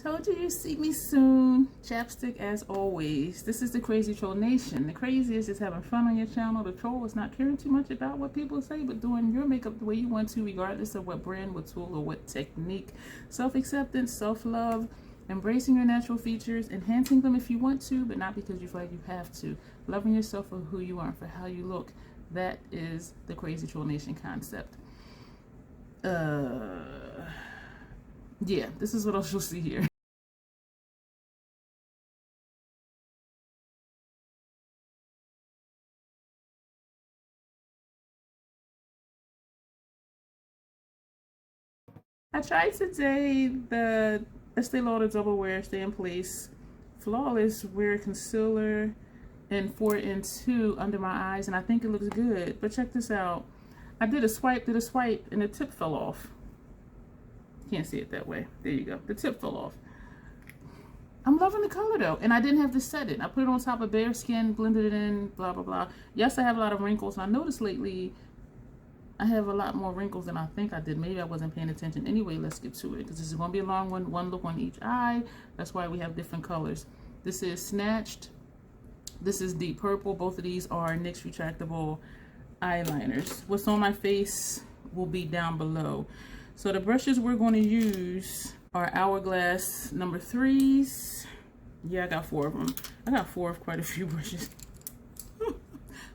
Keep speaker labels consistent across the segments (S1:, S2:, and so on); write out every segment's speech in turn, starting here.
S1: Told you you'd see me soon. Chapstick as always. This is the Crazy Troll Nation. The crazy is just having fun on your channel. The troll is not caring too much about what people say, but doing your makeup the way you want to, regardless of what brand, what tool, or what technique. Self-acceptance, self-love, embracing your natural features, enhancing them if you want to, but not because you feel like you have to. Loving yourself for who you are and for how you look. That is the Crazy Troll Nation concept. Yeah, this is what else you'll see here. I tried today the Estee Lauder Double Wear Stay in Place Flawless Wear Concealer in 4 and 2 under my eyes, and I think it looks good. But check this out. I did a swipe, and the tip fell off. Can't see it that way. There you go. The tip fell off. I'm loving the color though, and I didn't have to set it. I put it on top of bare skin, blended it in, blah, blah, blah. Yes, I have a lot of wrinkles, and I noticed lately I have a lot more wrinkles than I think I did. Maybe I wasn't paying attention. Anyway, let's get to it, because this is going to be a long one look on each eye. That's why we have different colors. This is Snatched. This is Deep Purple. Both of these are NYX retractable eyeliners. What's on my face will be down below. So the brushes we're going to use are Hourglass number 3s. Yeah, I got 4 of them. I got 4 of quite a few brushes.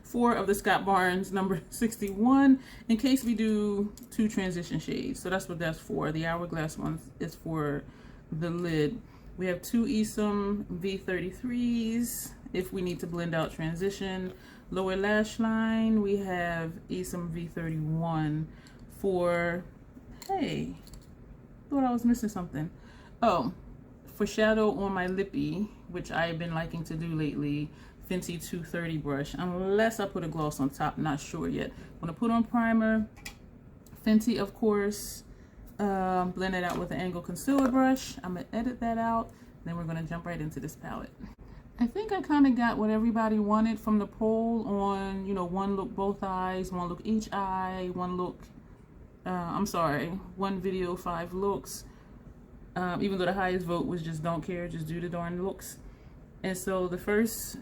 S1: 4 of the Scott Barnes number 61, in case we do 2 transition shades. So that's what that's for. The Hourglass one is for the lid. We have 2 Esom V33s if we need to blend out transition. Lower lash line, we have Esom V31 for, hey, thought I was missing something. Oh, for shadow on my lippy, which I've been liking to do lately, Fenty 230 brush, unless I put a gloss on top, not sure yet. I'm gonna put on primer, Fenty of course, blend it out with an angled concealer brush. I'm gonna edit that out, then we're gonna jump right into this palette. I think I kind of got what everybody wanted from the poll on, you know, 1 look both eyes, 1 look each eye, 1 look, I'm sorry, 1 video 5 looks, even though the highest vote was just don't care, just do the darn looks. And so the first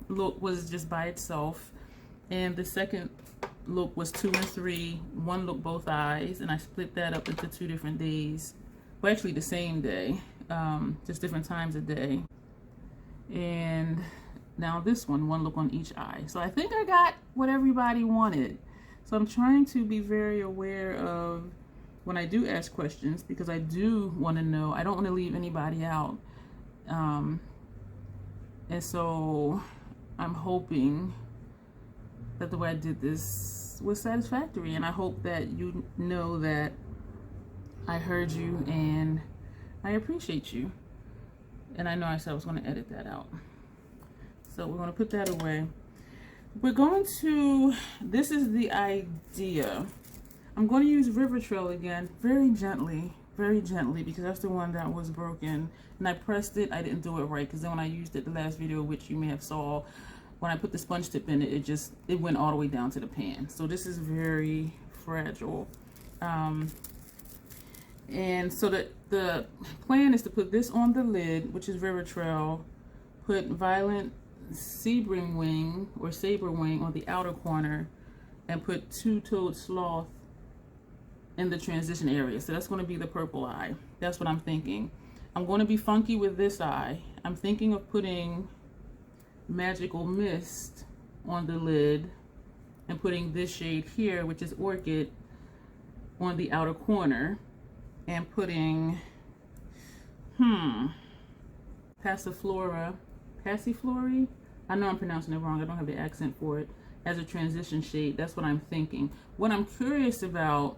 S1: look was just by itself, and the second look was 2 and 3, 1 look both eyes, and I split that up into 2 different days. Well, actually the same day, just different times a day. And now this one, 1 look on each eye. So I think I got what everybody wanted. So I'm trying to be very aware of when I do ask questions, because I do want to know. I don't want to leave anybody out. And so I'm hoping that the way I did this was satisfactory, and I hope that you know that I heard you and I appreciate you. And I know I said I was going to edit that out. So we're going to put that away. We're going to, this is the idea. I'm going to use River Trail again, very gently, because that's the one that was broken. And I pressed it, I didn't do it right, because then when I used it the last video, which you may have saw, when I put the sponge tip in it, it went all the way down to the pan. So this is very fragile. And so the plan is to put this on the lid, which is River Trail, put Violent Sebring Wing or Saber Wing on the outer corner, and put Two-Toed Sloth in the transition area. So that's going to be the purple eye. That's what I'm thinking. I'm going to be funky with this eye. I'm thinking of putting Magical Mist on the lid and putting this shade here, which is Orchid, on the outer corner, and putting Passiflora, I know I'm pronouncing it wrong, I don't have the accent for it, as a transition shade. That's what I'm thinking. What I'm curious about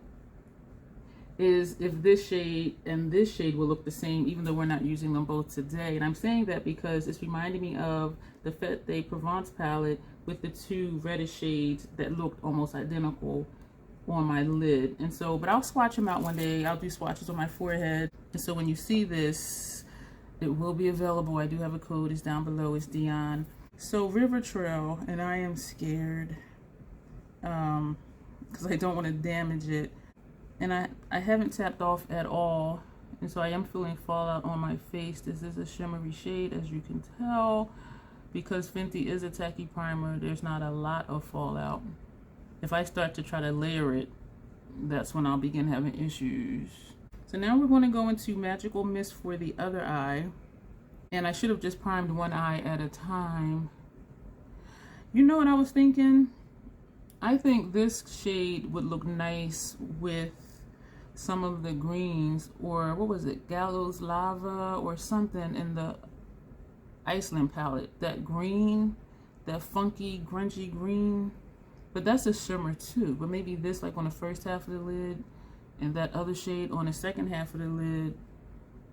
S1: is if this shade and this shade will look the same, even though we're not using them both today. And I'm saying that because it's reminding me of the Fête de Provence palette with the 2 reddish shades that looked almost identical on my lid. And so, but I'll swatch them out one day. I'll do swatches on my forehead. And so when you see this, it will be available. I do have a code, it's down below, it's Dion. So River Trail, and I am scared because I don't want to damage it. And I haven't tapped off at all And so I am feeling fallout on my face. This is a shimmery shade, as you can tell. Because Fenty is a tacky primer, there's not a lot of fallout. If I start to try to layer it, that's when I'll begin having issues. So now we're going to go into Magical Mist for the other eye. And I should have just primed one eye at a time. You know what I was thinking? I think this shade would look nice with some of the greens, or what was it, Gallows Lava or something in the Iceland palette. That green, that funky, grungy green. But that's a shimmer too. But maybe this like on the first half of the lid and that other shade on the second half of the lid.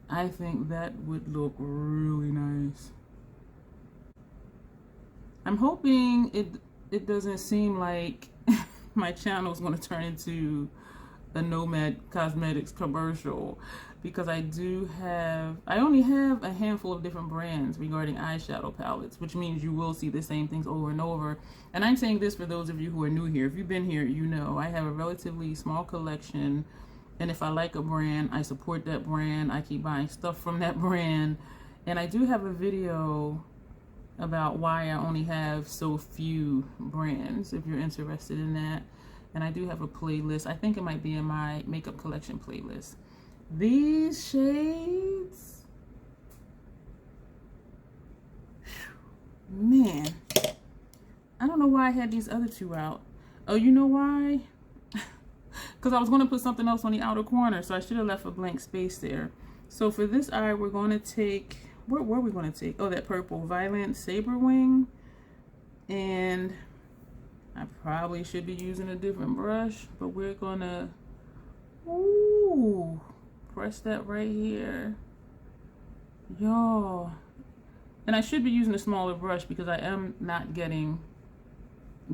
S1: I think that would look really nice. I'm hoping it doesn't seem like my channel is going to turn into a Nomad Cosmetics commercial, because I only have a handful of different brands regarding eyeshadow palettes, which means you will see the same things over and over. And I'm saying this for those of you who are new here. If you've been here, you know I have a relatively small collection, and if I like a brand, I support that brand. I keep buying stuff from that brand. And I do have a video about why I only have so few brands, if you're interested in that. And I do have a playlist. I think it might be in my makeup collection playlist. These shades, man, I don't know why I had these other two out. Oh, you know why? Because I was going to put something else on the outer corner, so I should have left a blank space there. So for this eye, we're going to take, what were we going to take? Oh, that purple Violent Saber Wing. And I probably should be using a different brush, but we're going to, ooh, press that right here. Y'all. And I should be using a smaller brush because I am not getting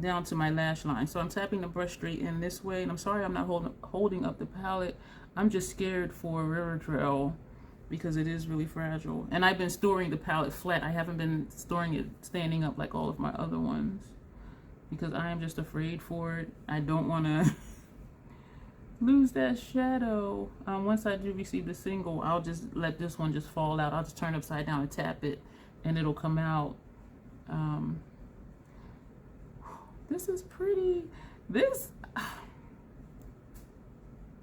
S1: down to my lash line. So I'm tapping the brush straight in this way. And I'm sorry I'm not holding up the palette. I'm just scared for River Trail because it is really fragile. And I've been storing the palette flat. I haven't been storing it standing up like all of my other ones, because I am just afraid for it. I don't want to lose that shadow. Once I do receive the single, I'll just let this one just fall out. I'll just turn it upside down and tap it, and it'll come out. This is pretty. This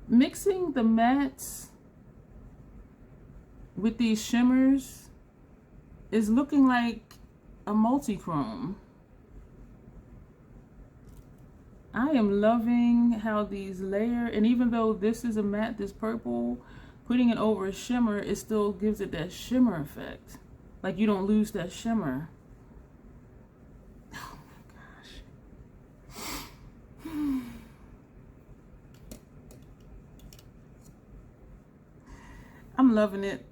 S1: mixing the mattes with these shimmers is looking like a multi-chrome. I am loving how these layer, and even though this is a matte, this purple, putting it over a shimmer, it still gives it that shimmer effect. Like you don't lose that shimmer. Oh my gosh. I'm loving it.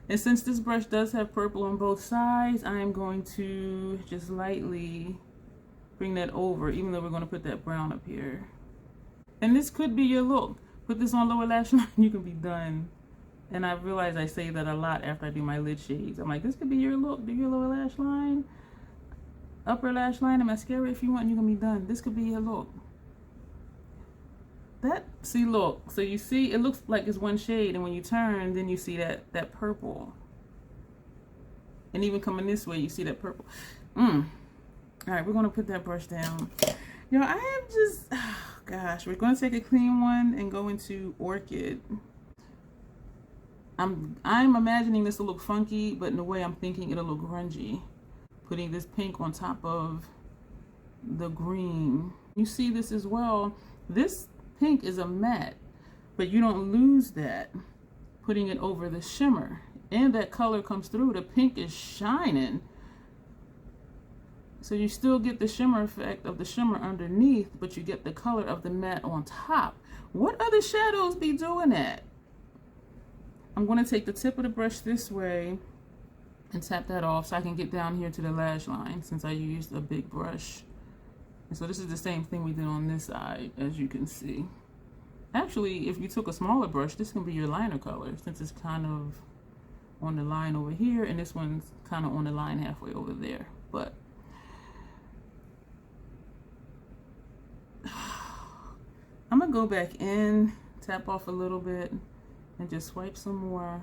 S1: And since this brush does have purple on both sides, I am going to just lightly bring that over, even though we're going to put that brown up here. And this could be your look. Put this on lower lash line, you can be done. And I realize I say that a lot after I do my lid shades. I'm like, this could be your look. Do your lower lash line, upper lash line, and mascara if you want, you can be done. This could be your look. That, see, look. So you see, it looks like it's one shade, and when you turn, then you see that purple. And even coming this way, you see that purple. All right, we're going to put that brush down. You know, I am just, oh gosh, we're going to take a clean one and go into Orchid. I'm imagining this will look funky, but in the way I'm thinking it'll look grungy. Putting this pink on top of the green. You see this as well. This pink is a matte, but you don't lose that putting it over the shimmer. And that color comes through. The pink is shining. So you still get the shimmer effect of the shimmer underneath, but you get the color of the matte on top. What other shadows be doing that? I'm going to take the tip of the brush this way and tap that off so I can get down here to the lash line, since I used a big brush. And so this is the same thing we did on this side, as you can see. Actually, if you took a smaller brush, this can be your liner color, since it's kind of on the line over here, and this one's kind of on the line halfway over there. But I'm gonna go back in, tap off a little bit, and just swipe some more.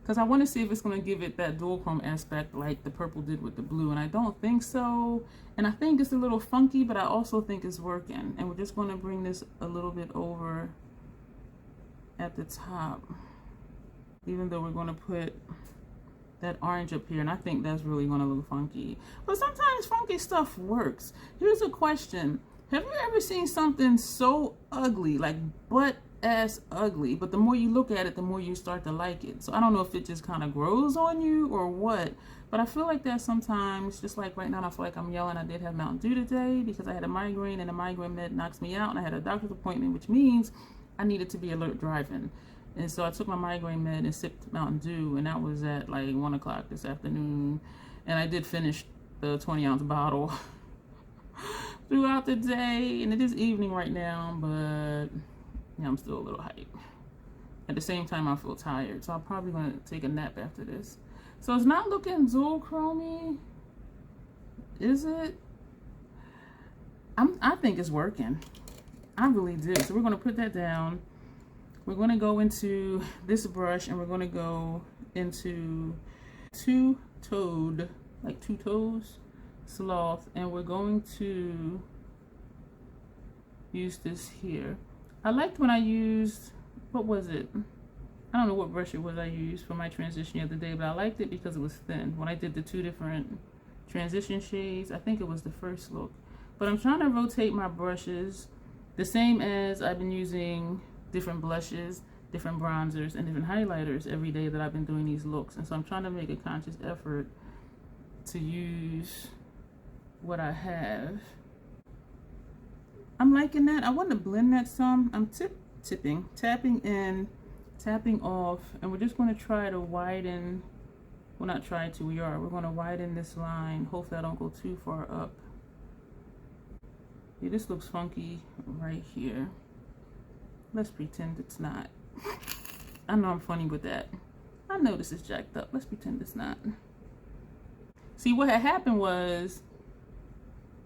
S1: Because I want to see if it's going to give it that dual chrome aspect like the purple did with the blue. And I don't think so. And I think it's a little funky, but I also think it's working. And we're just going to bring this a little bit over at the top. Even though we're going to put that orange up here. And I think that's really going to look funky. But sometimes funky stuff works. Here's a question. Have you ever seen something so ugly, like butt ass ugly, but the more you look at it, the more you start to like it? So I don't know if it just kind of grows on you or what, but I feel like that sometimes. Just like right now, I feel like I'm yelling. I did have Mountain Dew today because I had a migraine, and a migraine med knocks me out, and I had a doctor's appointment, which means I needed to be alert driving. And so I took my migraine med and sipped Mountain Dew, and that was at like 1 o'clock this afternoon, and I did finish the 20-ounce bottle throughout the day. And it is evening right now, but yeah, I'm still a little hyped. At the same time, I feel tired, so I'm probably going to take a nap after this. So it's not looking dual chromey, is it? I think it's working. I really do. So we're going to put that down. We're going to go into this brush, and we're going to go into two-toed, like two toes, sloth, and we're going to use this here. I liked when I used, what was it? I don't know what brush it was I used for my transition the other day, but I liked it because it was thin. When I did the 2 different transition shades, I think it was the first look. But I'm trying to rotate my brushes the same as I've been using different blushes, different bronzers, and different highlighters every day that I've been doing these looks. And so I'm trying to make a conscious effort to use what I have. I'm liking that. I want to blend that some. I'm tapping in, tapping off, and we're just going to try to widen. Well, not try to, we are. We're going to widen this line. Hopefully I don't go too far up. Yeah, this looks funky right here. Let's pretend it's not. I know I'm funny with that. I know this is jacked up. Let's pretend it's not. See, what had happened was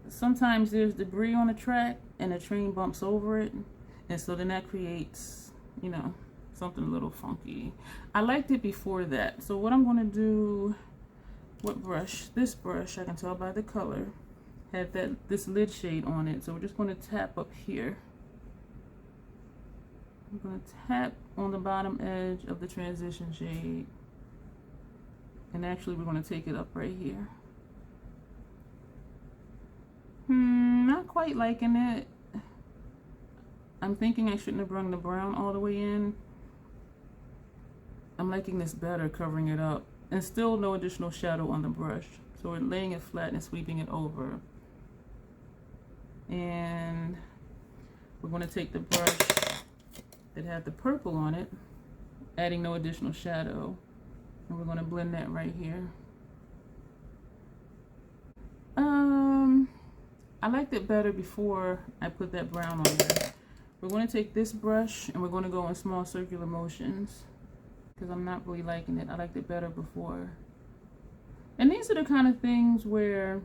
S1: sometimes there's debris on the track and the train bumps over it, and so then that creates, you know, something a little funky. I liked it before that. So what I'm going to do, what brush? This brush, I can tell by the color, had this lid shade on it. So we're just going to tap up here. I'm going to tap on the bottom edge of the transition shade, and actually we're going to take it up right here. Not quite liking it. I'm thinking I shouldn't have brought the brown all the way in. I'm liking this better, covering it up, and still no additional shadow on the brush. So we're laying it flat and sweeping it over. And we're going to take the brush that had the purple on it, adding no additional shadow, and we're going to blend that right here. I liked it better before I put that brown on there. We're going to take this brush and we're going to go in small circular motions because I'm not really liking it. I liked it better before. And these are the kind of things where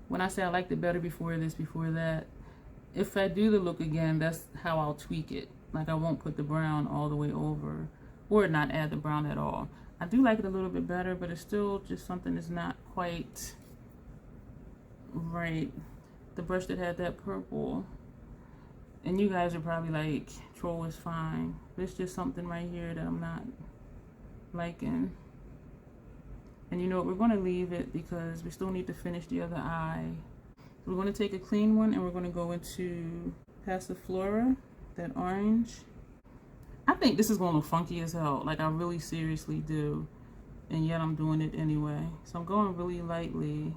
S1: when I say I liked it better before this, before that, if I do the look again, that's how I'll tweak it. Like I won't put the brown all the way over or not add the brown at all. I do like it a little bit better, but it's still just something that's not quite right. The brush that had that purple, and you guys are probably like, troll is fine. But it's just something right here that I'm not liking. And you know what, we're going to leave it because we still need to finish the other eye. We're going to take a clean one and we're going to go into Passiflora, that orange. I think this is going to look funky as hell. Like I really seriously do. And yet I'm doing it anyway. So I'm going really lightly.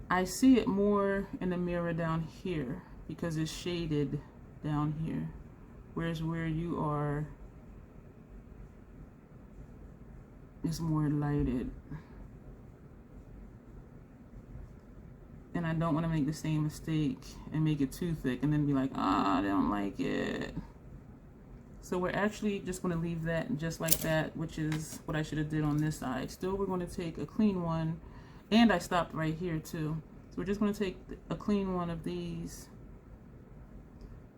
S1: I see it more in the mirror down here because it's shaded down here. Whereas where you are, it's more lighted. And I don't want to make the same mistake and make it too thick and then be like, ah, I don't like it. So we're actually just going to leave that just like that, which is what I should have did on this side. Still, we're going to take a clean one, and I stopped right here too. So we're just going to take a clean one of these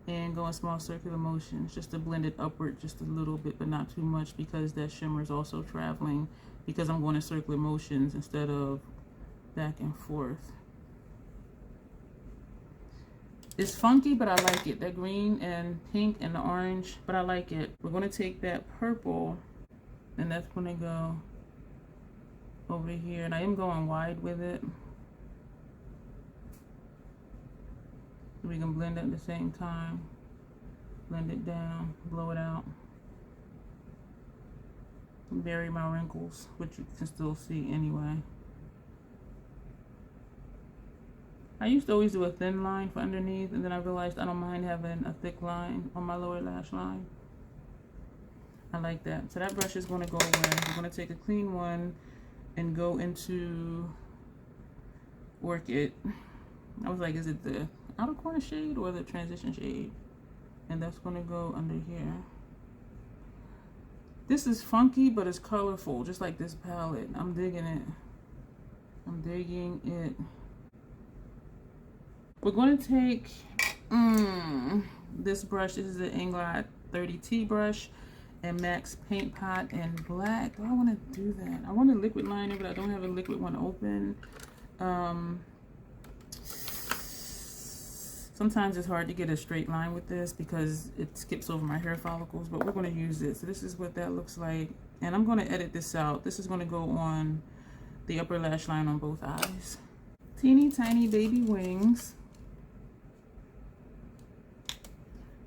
S1: and go in small circular motions just to blend it upward just a little bit, but not too much, because that shimmer is also traveling, because I'm going in circular motions instead of back and forth. It's funky, but I like it. That green and pink and the orange, but I like it. We're going to take that purple, and that's going to go over here, and I am going wide with it. We can blend at the same time. Blend it down, blow it out. Bury my wrinkles, which you can still see anyway. I used to always do a thin line for underneath, and then I realized I don't mind having a thick line on my lower lash line. I like that. So that brush is going to go away. We're going to take a clean one and go into Orchid. I was like, is it the outer corner shade or the transition shade? And that's going to go under here. This is funky, but it's colorful, just like this palette. I'm digging it. I'm digging it. We're going to take this brush. This is the Inglot 30T brush and Max Paint Pot in black. Do I want to do that? I want a liquid liner, but I don't have a liquid one open. Sometimes it's hard to get a straight line with this because it skips over my hair follicles, but we're going to use it. So this is what that looks like. And I'm going to edit this out. This is going to go on the upper lash line on both eyes. Teeny tiny baby wings.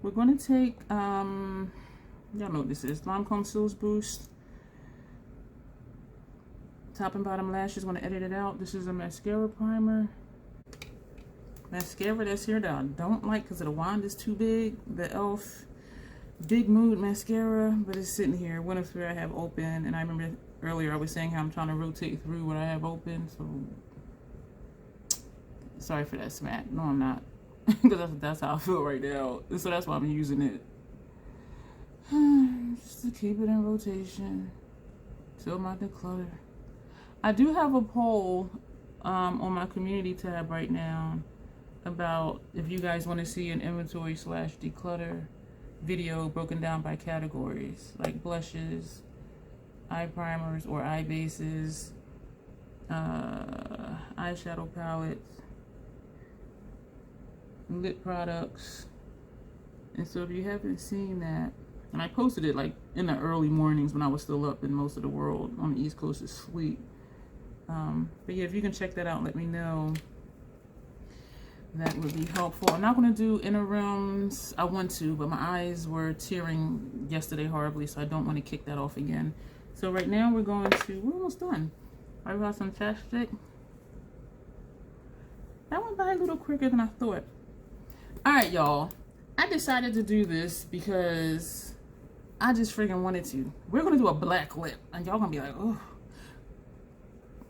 S1: We're going to take, y'all know what this is, Lancome Sills Boost. Top and bottom lashes, going to edit it out. This is a mascara primer. Mascara that's here that I don't like because the wand is too big. The e.l.f. Big Mood mascara, but it's sitting here. Winifred I have open, and I remember earlier I was saying how I'm trying to rotate through what I have open, so sorry for that smack. No, I'm not, because that's how I feel right now. So that's why I'm using it. Just to keep it in rotation till my declutter. I do have a poll on my community tab right now about if you guys want to see an inventory / declutter video broken down by categories, like blushes, eye primers or eye bases, eyeshadow palettes, lip products. And so if you haven't seen that, and I posted it like in the early mornings when I was still up and most of the world on the East Coast is asleep. But yeah, if you can check that out and let me know, that would be helpful. I'm not going to do inner rims. I want to, but my eyes were tearing yesterday horribly, so I don't want to kick that off again. So right now we're almost done. I've got some chapstick. That went by a little quicker than I thought. All right, y'all. I decided to do this because I just freaking wanted to. We're going to do a black lip, and y'all going to be like, oh.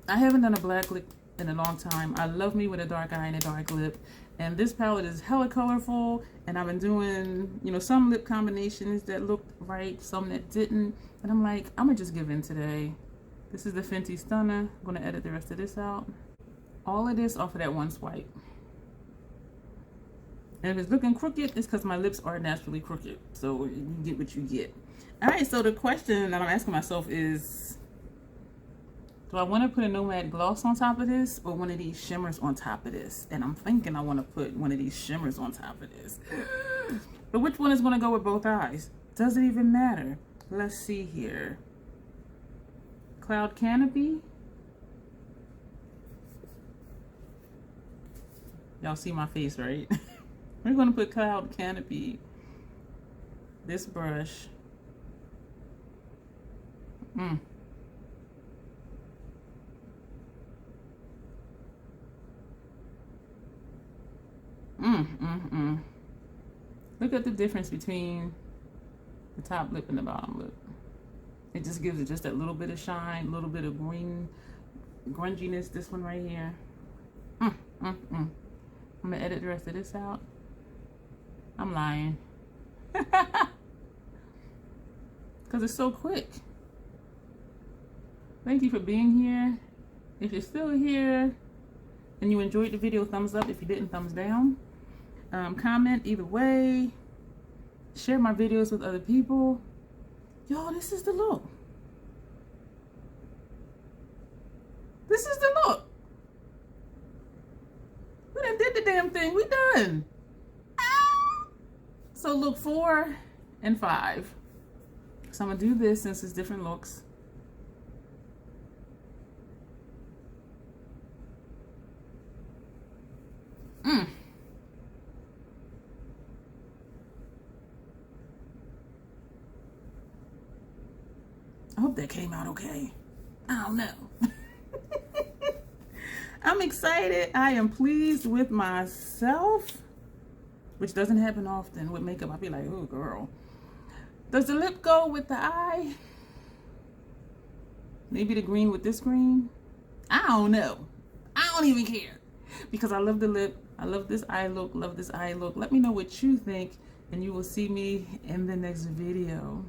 S1: I haven't done a black lip in a long time. I love me with a dark eye and a dark lip, and this palette is hella colorful, and I've been doing, you know, some lip combinations that looked right, some that didn't, and I'm like, I'm gonna just give in today. This is the Fenty Stunner. I'm gonna edit the rest of this out. All of this off of that one swipe. And if it's looking crooked, it's because my lips are naturally crooked, so you get what you get. All right, so the question that I'm asking myself is, do I want to put a Nomad gloss on top of this or one of these shimmers on top of this? And I'm thinking I want to put one of these shimmers on top of this. But which one is going to go with both eyes? Does it even matter? Let's see here. Cloud Canopy. Y'all see my face, right? We're going to put Cloud Canopy. This brush. Look at the difference between the top lip and the bottom lip. It just gives it just that little bit of shine, a little bit of green grunginess. This one right here. I'm gonna edit the rest of this out. I'm lying. Because it's so quick. Thank you for being here. If you're still here, and you enjoyed the video, thumbs up. If you didn't, thumbs down. Comment either way. Share my videos with other people. Y'all, this is the look. This is the look. We done did the damn thing. We done. So look 4 and 5. So I'm gonna do this since it's different looks. I hope that came out okay. I don't know. I'm excited. I am pleased with myself, which doesn't happen often with makeup. I'll be like, oh girl. Does the lip go with the eye? Maybe the green with this green? I don't know. I don't even care. Because I love the lip. I love this eye look. Love this eye look. Let me know what you think, and you will see me in the next video.